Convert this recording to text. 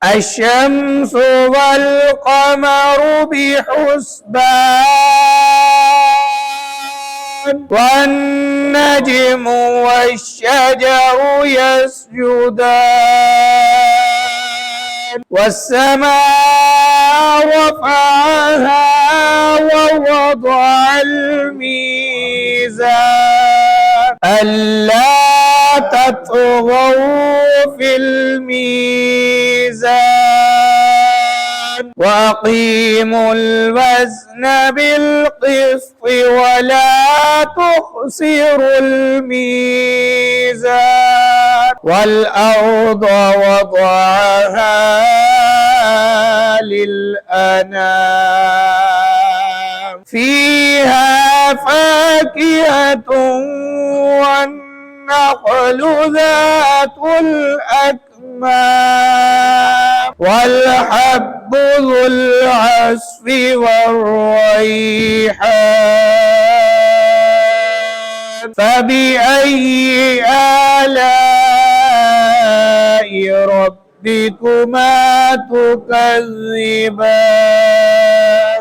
الشمس والقمر بحسبان والنجم والشجر يسجدان والسماء رفعها ووضع الميزان ألا تطغوا في الميزان وأقيموا الوزن بالقسط ولا تخسروا الميزان والأرض وضعها للأنام فيها فاكهة والنخل ذات الأكمام والحب ذو العصف والريحان فبأي آلاء ربكما تكذبان